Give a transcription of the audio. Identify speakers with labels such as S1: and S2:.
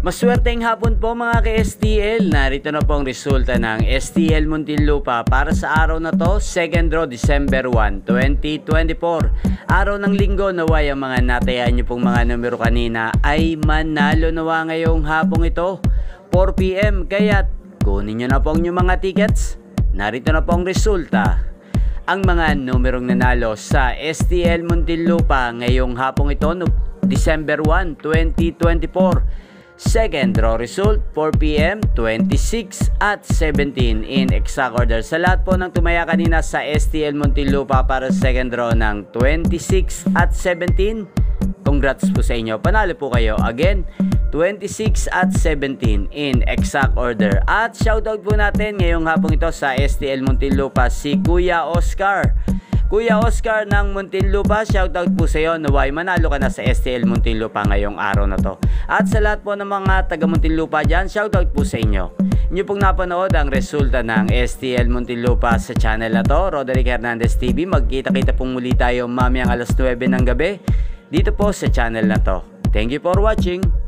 S1: Maswerteng hapon po mga ka-STL. Narito na po ang resulta ng STL Muntinlupa para sa araw na to, 2nd draw December 1, 2024. Araw ng linggo, naway ang mga natayaan nyo pong mga numero kanina ay manalo nawa ngayong hapong ito, 4 PM. Kaya't kunin nyo na po ang inyong mga tickets. Narito na po ang resulta. Ang mga numerong nanalo sa STL Muntinlupa ngayong hapong ito, December 1, 2024. Second draw result, 4 PM, 26 at 17 in exact order. Sa lahat po ng tumaya kanina sa STL Muntinlupa para sa second draw ng 26 at 17, congrats po sa inyo. Panalo po kayo. Again, 26 at 17 in exact order. At shoutout po natin ngayong hapong ito sa STL Muntinlupa si Kuya Oscar. Kuya Oscar ng Muntinlupa, shoutout po sa iyo. Naway manalo ka na sa STL Muntinlupa ngayong araw na to. At sa lahat po ng mga taga Muntinlupa dyan, shoutout po sa inyo. Inyo pong napanood ang resulta ng STL Muntinlupa sa channel na to, Roderick Hernandez TV. Magkita-kita pong muli tayo mamayang alas 9 ng gabi dito po sa channel na to. Thank you for watching.